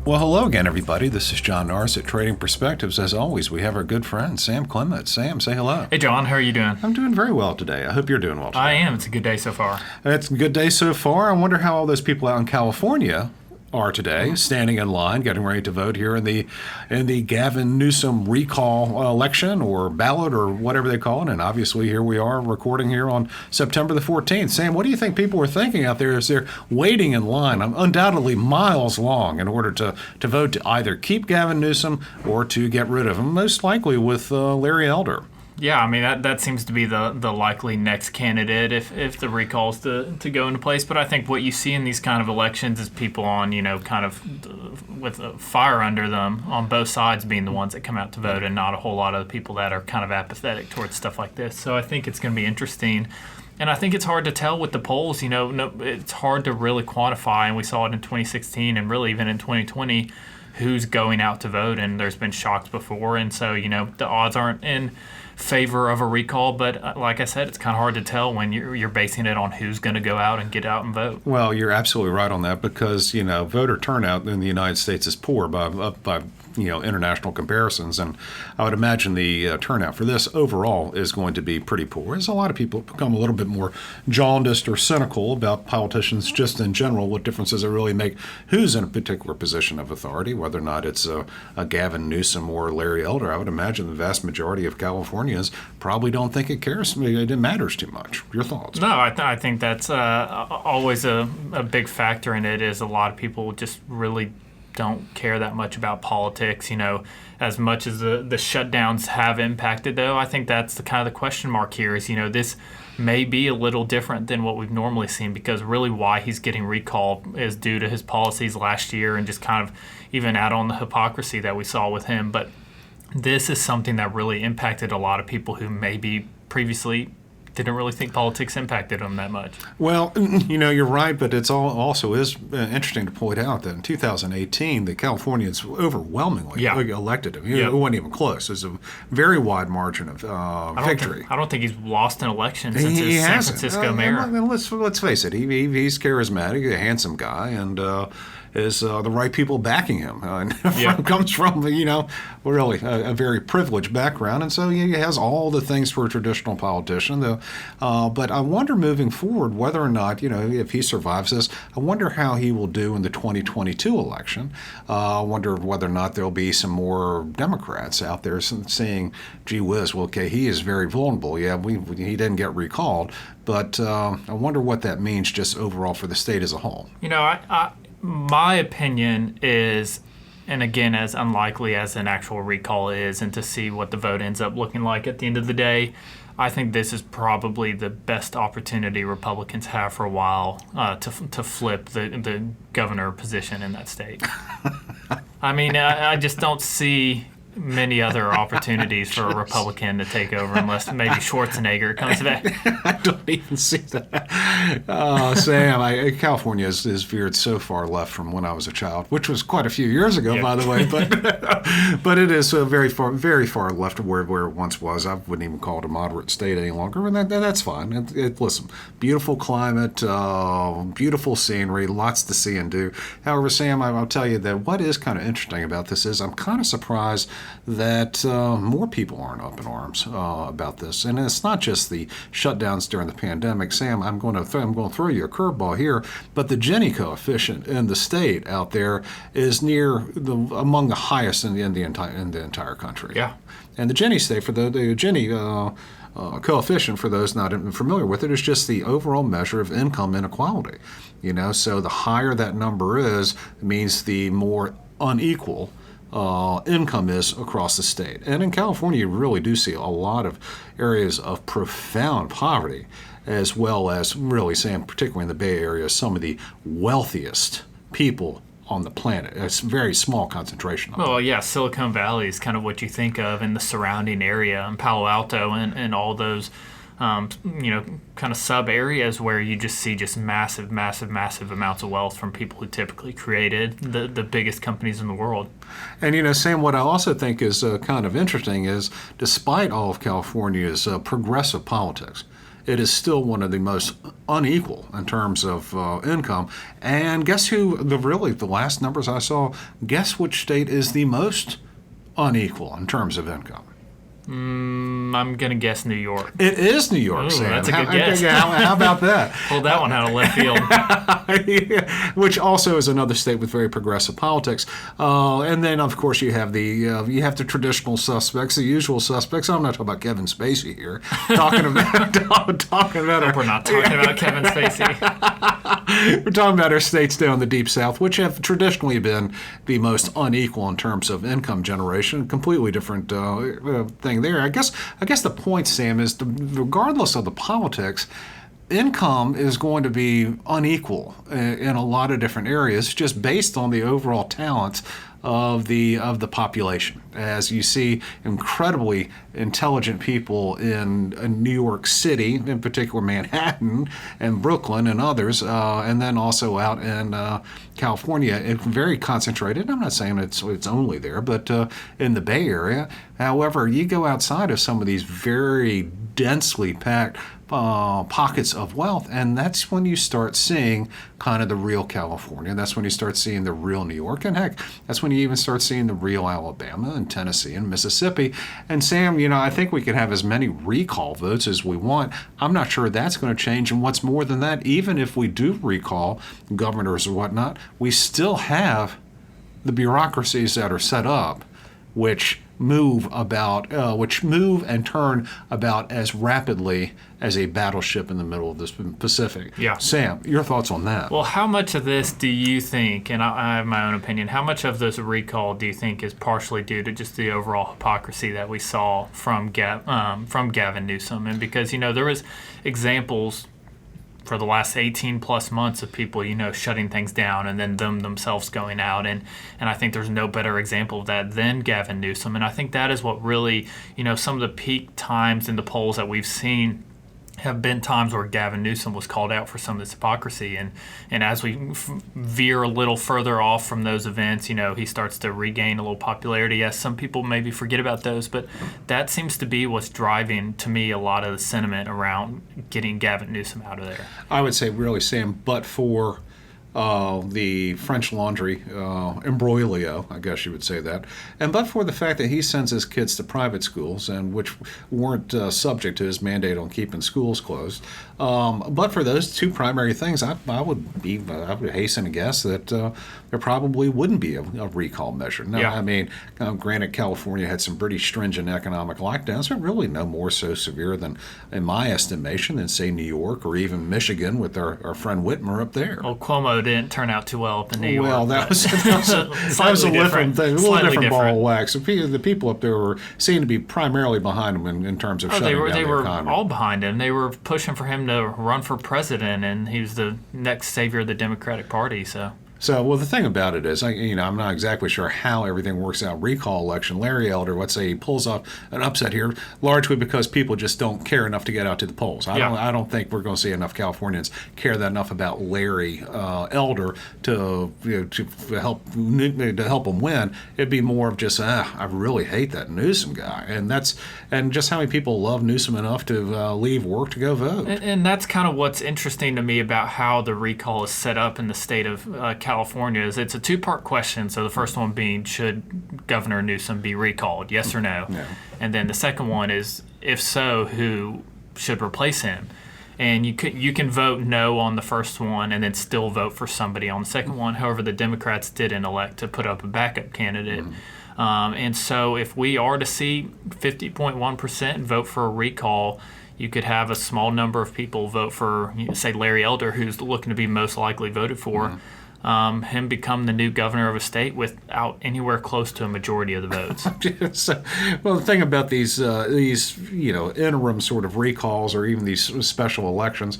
Well, hello again, everybody. This is John Norris at Trading Perspectives. As always, we have our good friend, Sam Clement. Sam, say hello. Hey, John. How are you doing? I'm doing very well today. I hope you're doing well today. I am. It's a good day so far. It's a good day so far. I wonder how all those people out in California are today, standing in line, getting ready to vote here in the Gavin Newsom recall election or ballot or whatever they call it. And obviously, here we are recording here on September the 14th. Sam, what do you think people are thinking out there as they're waiting in line, undoubtedly miles long, in order to vote to either keep Gavin Newsom or to get rid of him, most likely with Larry Elder? Yeah, I mean, that seems to be the likely next candidate if the recall's to go into place. But I think what you see in these kind of elections is people on, kind of with a fire under them on both sides being the ones that come out to vote, and not a whole lot of the people that are kind of apathetic towards stuff like this. So I think it's going to be interesting. And I think it's hard to tell with the polls. It's hard to really quantify, and we saw it in 2016 and really even in 2020, who's going out to vote. And there's been shocks before. And so, the odds aren't in favor of a recall, but like I said, it's kind of hard to tell when you're basing it on who's going to go out and get out and vote. Well, you're absolutely right on that because voter turnout in the United States is poor by international comparisons, and I would imagine the turnout for this overall is going to be pretty poor. As a lot of people become a little bit more jaundiced or cynical about politicians just in general, what difference does it really make who's in a particular position of authority, whether or not it's a Gavin Newsom or Larry Elder? I would imagine the vast majority of Californians probably don't think it matters too much. Your thoughts? No, I think that's always a big factor in it. Is a lot of people just really don't care that much about politics, as much as the shutdowns have impacted, though. I think that's the kind of the question mark here is, this may be a little different than what we've normally seen, because really why he's getting recalled is due to his policies last year and just kind of even add on the hypocrisy that we saw with him. But this is something that really impacted a lot of people who maybe previously didn't really think politics impacted them that much. Well, you're right, but it's also is interesting to point out that in 2018, the Californians overwhelmingly elected him. It wasn't even close. It was a very wide margin of victory. I don't think he's lost an election since his San Francisco mayor. Let's face it. He's charismatic, a handsome guy, and is the right people backing him. Comes from, really a very privileged background, and so he has all the things for a traditional politician. But I wonder moving forward whether or not, if he survives this, I wonder how he will do in the 2022 election. I wonder whether or not there'll be some more Democrats out there saying, gee whiz, well, okay, he is very vulnerable. Yeah, he didn't get recalled, but I wonder what that means just overall for the state as a whole. My opinion is, and again, as unlikely as an actual recall is, and to see what the vote ends up looking like at the end of the day, I think this is probably the best opportunity Republicans have for a while to flip the governor position in that state. I mean, I just don't see many other opportunities for a Republican to take over unless maybe Schwarzenegger comes back. I don't even see that. Sam, California is veered so far left from when I was a child, which was quite a few years ago, by the way. But it is very far left of where it once was. I wouldn't even call it a moderate state any longer, and that's fine. Listen, beautiful climate, beautiful scenery, lots to see and do. However, Sam, I'll tell you that what is kind of interesting about this is I'm kind of surprised that more people aren't up in arms about this, and it's not just the shutdowns during the pandemic. Sam, I'm going to throw you a curveball here, but the Gini coefficient in the state out there is among the highest in the entire country. Yeah, and the Gini state for the Gini. Coefficient, for those not familiar with it, is just the overall measure of income inequality. So the higher that number is, it means the more unequal income is across the state. And in California, you really do see a lot of areas of profound poverty, as well as really, Sam, particularly in the Bay Area, some of the wealthiest people on the planet. It's a very small concentration. Silicon Valley is kind of what you think of in the surrounding area, and Palo Alto and all those kind of sub areas where you just see just massive amounts of wealth from people who typically created the biggest companies in the world. And Sam, what I also think is kind of interesting is, despite all of California's progressive politics, it is still one of the most unequal in terms of income. And guess who, the last numbers I saw, guess which state is the most unequal in terms of income? I'm going to guess New York. It is New York, Ooh, Sam. that's a good guess. How about that? Pulled that one out of left field. Yeah, which also is another state with very progressive politics. And then, of course, you have the traditional suspects, the usual suspects. I'm not talking about Kevin Spacey here. Talking about We're not talking about Kevin Spacey. We're talking about our states down the deep south, which have traditionally been the most unequal in terms of income generation. Completely different thing there. I guess the point, Sam, is regardless of the politics, income is going to be unequal in a lot of different areas, just based on the overall talents of the population. As you see, incredibly intelligent people in New York City, in particular Manhattan and Brooklyn and others, and then also out in California, it's very concentrated. I'm not saying it's only there, but in the Bay Area. However, you go outside of some of these very densely packed pockets of wealth, and that's when you start seeing kind of the real California. That's when you start seeing the real New York, and heck, that's when you even start seeing the real Alabama and Tennessee and Mississippi. And Sam, I think we can have as many recall votes as we want. I'm not sure that's going to change. And what's more than that, even if we do recall governors or whatnot, we still have the bureaucracies that are set up, which move and turn about as rapidly as a battleship in the middle of the Pacific. Yeah. Sam, your thoughts on that? Well, how much of this do you think, and I have my own opinion, how much of this recall do you think is partially due to just the overall hypocrisy that we saw from Gavin Newsom? And because, there was examples for the last 18 plus months of people, shutting things down and then themselves going out. And I think there's no better example of that than Gavin Newsom. And I think that is what really, some of the peak times in the polls that we've seen have been times where Gavin Newsom was called out for some of this hypocrisy. And as we veer a little further off from those events, he starts to regain a little popularity. Yes, some people maybe forget about those, but that seems to be what's driving, to me, a lot of the sentiment around getting Gavin Newsom out of there. I would say, really, Sam, but for the French Laundry imbroglio, I guess you would say that, and but for the fact that he sends his kids to private schools, and which weren't subject to his mandate on keeping schools closed, but for those two primary things, I would hasten to guess that there probably wouldn't be a recall measure. No, yeah. I mean, granted, California had some pretty stringent economic lockdowns, but really no more so severe than, in my estimation, than say New York or even Michigan with our friend Whitmer up there. Well, Cuomo didn't turn out too well up in New York. Well, that was a different thing, a little different ball of wax. The people up there seemed to be primarily behind him in terms of shutting down the economy. They were all behind him. They were pushing for him to run for president, and he was the next savior of the Democratic Party. So, well, the thing about it is, I'm not exactly sure how everything works out. Recall election, Larry Elder, let's say he pulls off an upset here, largely because people just don't care enough to get out to the polls. I don't think we're going to see enough Californians care that enough about Larry Elder to help him win. It'd be more of just, I really hate that Newsom guy, and just how many people love Newsom enough to leave work to go vote. And that's kind of what's interesting to me about how the recall is set up in the state of California. Is it's a two-part question. So the first one being, should Governor Newsom be recalled, yes or no? No. And then the second one is, if so, who should replace him? And you can vote no on the first one and then still vote for somebody on the second one. However, the Democrats didn't elect to put up a backup candidate. And so if we are to see 50.1% vote for a recall, you could have a small number of people vote for, say, Larry Elder, who's looking to be most likely voted for, him become the new governor of a state without anywhere close to a majority of the votes. Well, the thing about these interim sort of recalls or even these special elections,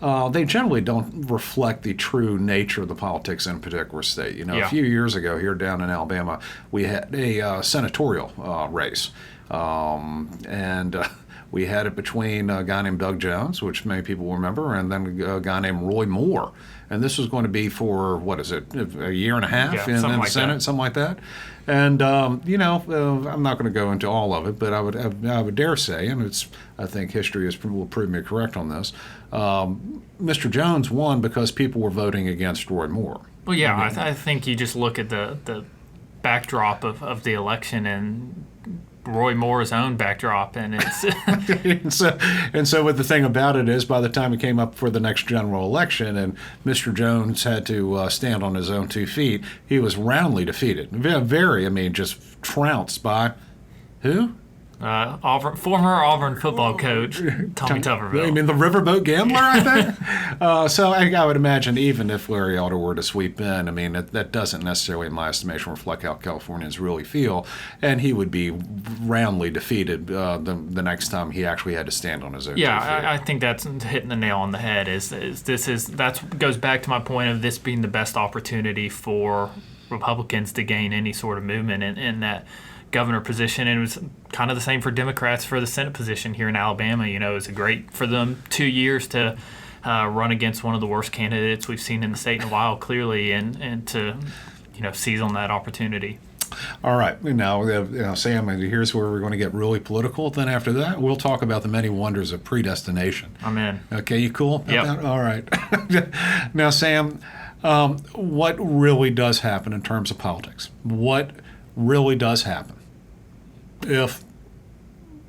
they generally don't reflect the true nature of the politics in a particular state. A few years ago here down in Alabama, we had a senatorial race, and We had it between a guy named Doug Jones, which many people remember, and then a guy named Roy Moore. And this was going to be for, what is it, a year and a half in the Senate, something like that. And, I'm not going to go into all of it, but I would dare say, and I think history will prove me correct on this, Mr. Jones won because people were voting against Roy Moore. Well, yeah, I think you just look at the backdrop of the election and Roy Moore's own backdrop, and it's and so what the thing about it is, by the time it came up for the next general election and Mr. Jones had to stand on his own 2 feet, he was roundly defeated. Just trounced by who? Former Auburn football coach Tommy Tuberville. You mean the riverboat gambler, I think? So I would imagine even if Larry Elder were to sweep in, that doesn't necessarily, in my estimation, reflect how Californians really feel, and he would be roundly defeated the next time he actually had to stand on his own. Yeah, I think that's hitting the nail on the head. That goes back to my point of this being the best opportunity for Republicans to gain any sort of movement in that governor position, and it was kind of the same for Democrats for the Senate position here in Alabama. It was great for them 2 years to run against one of the worst candidates we've seen in the state in a while, clearly, and to seize on that opportunity. All right, now Sam, here's where we're going to get really political. Then after that, we'll talk about the many wonders of predestination. I'm in. Okay, you cool? Yep. All right. Now, Sam, what really does happen in terms of politics? What really does happen if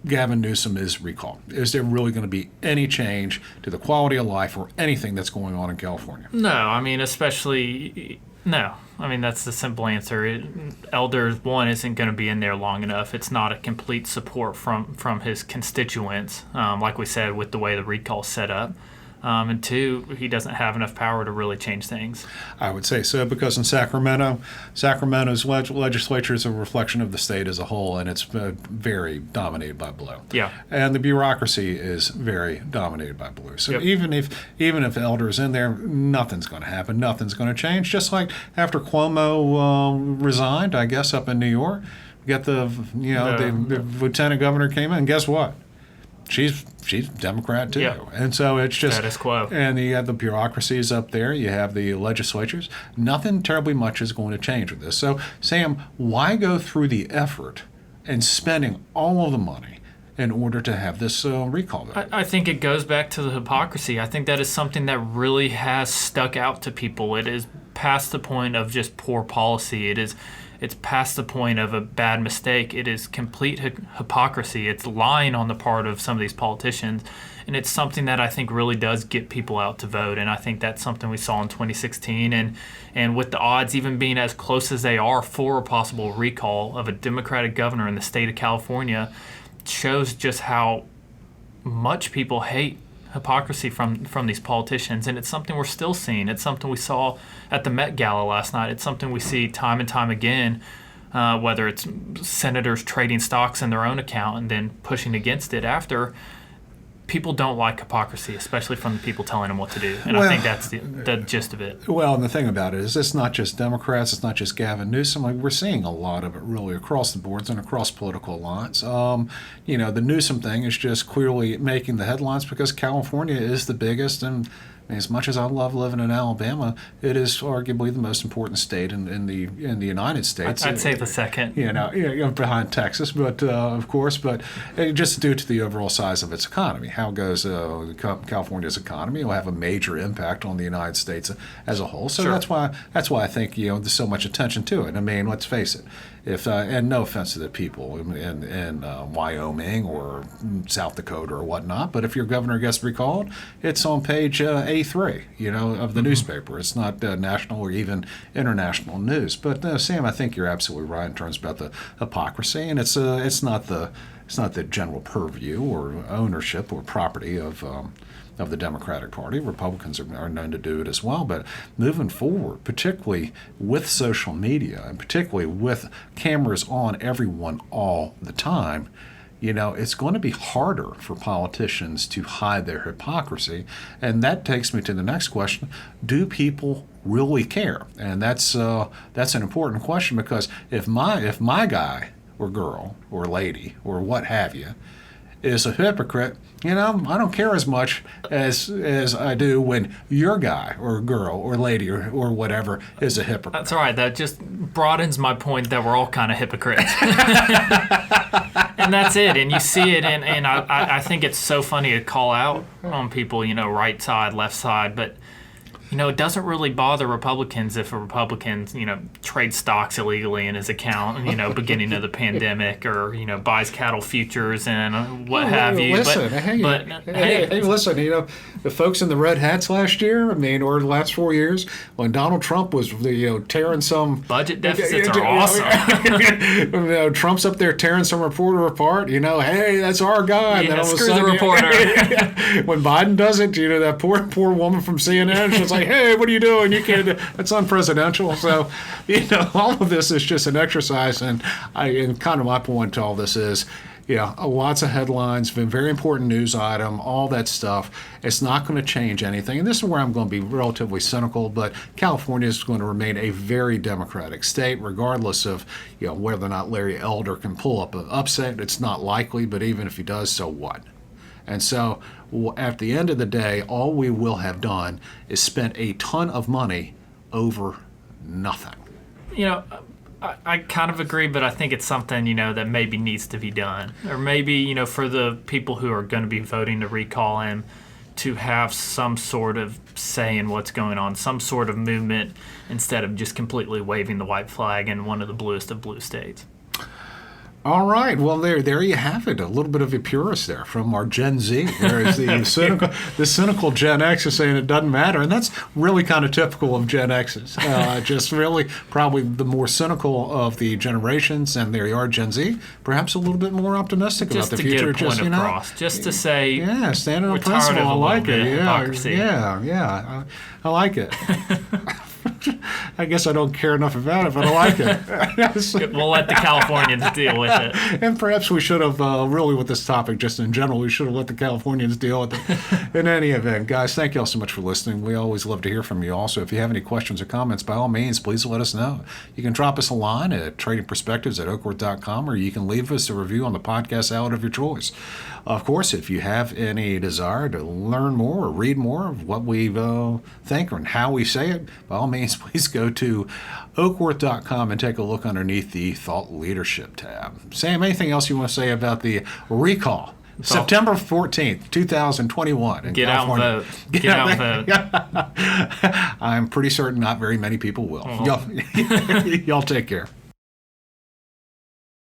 Gavin Newsom is recalled? Is there really going to be any change to the quality of life or anything that's going on in California? No, especially no. That's the simple answer. Elder, one, isn't going to be in there long enough. It's not a complete support from his constituents, like we said, with the way the recall's set up. And two, he doesn't have enough power to really change things. I would say so, because in Sacramento's legislature is a reflection of the state as a whole, and it's very dominated by blue. Yeah. And the bureaucracy is very dominated by blue. So yep. even if Elder is in there, nothing's going to happen. Nothing's going to change. Just like after Cuomo resigned, I guess, up in New York, the lieutenant governor came in, and guess what? She's Democrat too, yeah. And so it's just status quo. And you have the bureaucracies up there. You have the legislatures. Nothing terribly much is going to change with this. So, Sam, why go through the effort and spending all of the money in order to have this recall vote? I think it goes back to the hypocrisy. I think that is something that really has stuck out to people. It is past the point of just poor policy. It's past the point of a bad mistake. It is complete hypocrisy. It's lying on the part of some of these politicians. And it's something that I think really does get people out to vote. And I think that's something we saw in 2016. And with the odds even being as close as they are for a possible recall of a Democratic governor in the state of California, shows just how much people hate hypocrisy from these politicians, and it's something we're still seeing. It's something we saw at the Met Gala last night. It's something we see time and time again, whether it's senators trading stocks in their own account and then pushing against it after. People don't like hypocrisy, especially from the people telling them what to do. And I think that's the gist of it. Well, and the thing about it is it's not just Democrats, it's not just Gavin Newsom. We're seeing a lot of it really across the boards and across political lines. The Newsom thing is just clearly making the headlines because California is the biggest, and as much as I love living in Alabama, it is arguably the most important state in the United States. I'd say the second. Behind Texas, but of course, but just due to the overall size of its economy. How goes California's economy will have a major impact on the United States as a whole. So sure. that's why I think there's so much attention to it. Let's face it. And no offense to the people in Wyoming or South Dakota or whatnot, but if your governor gets recalled, it's on page A3, of the newspaper. It's not national or even international news. But Sam, I think you're absolutely right in terms about the hypocrisy, and it's not the general purview or ownership or property of the Democratic Party. Republicans are known to do it as well. But moving forward, particularly with social media and particularly with cameras on everyone all the time, it's going to be harder for politicians to hide their hypocrisy. And that takes me to the next question. Do people really care? And that's an important question, because if my guy or girl or lady or what have you is a hypocrite, I don't care as much as I do when your guy or girl or lady or whatever is a hypocrite. That's all right. That just broadens my point that we're all kind of hypocrites. And that's it. And you see it, and I think it's so funny to call out on people, right side, left side, but it doesn't really bother Republicans if a Republican, trades stocks illegally in his account, beginning of the pandemic, or, buys cattle futures and what have you. Listen, listen, the folks in the red hats last year, or the last 4 years, when Donald Trump was, tearing some... Budget deficits are awesome. Trump's up there tearing some reporter apart, hey, that's our guy. Yeah, and then all of a screw sudden, the reporter. When Biden does it, that poor woman from CNN, she's like, hey, what are you doing? You can't do that's unpresidential. So, all of this is just an exercise. And kind of my point to all this is, lots of headlines, been very important news item, all that stuff. It's not going to change anything. And this is where I'm going to be relatively cynical, but California is going to remain a very Democratic state, regardless of, whether or not Larry Elder can pull up an upset. It's not likely, but even if he does, so what? And so at the end of the day, all we will have done is spent a ton of money over nothing. I kind of agree, but I think it's something, that maybe needs to be done. Or maybe, for the people who are going to be voting to recall him, to have some sort of say in what's going on, some sort of movement, instead of just completely waving the white flag in one of the bluest of blue states. All right. Well, there you have it. A little bit of a purist there from our Gen Z. There's the cynical Gen X is saying it doesn't matter, and that's really kind of typical of Gen Xs. Just really probably the more cynical of the generations, and there you are, Gen Z. Perhaps a little bit more optimistic about the future. Just to get a point across. Just to say, yeah, standing on principle. I like it. Yeah. I like it. I guess I don't care enough about it, but I like it. We'll let the Californians deal with it. And perhaps we should have, really with this topic, just in general, we should have let the Californians deal with it. In any event, guys, thank you all so much for listening. We always love to hear from you. Also, if you have any questions or comments, by all means, please let us know. You can drop us a line at tradingperspectives@oakworth.com, or you can leave us a review on the podcast outlet of your choice. Of course, if you have any desire to learn more or read more of what we think and how we say it, by all means, please go to oakworth.com and take a look underneath the Thought Leadership tab. Sam, anything else you want to say about the recall? September 14th, 2021. In Get California. out and vote. Get out and vote. I'm pretty certain not very many people will. Oh. Y'all take care.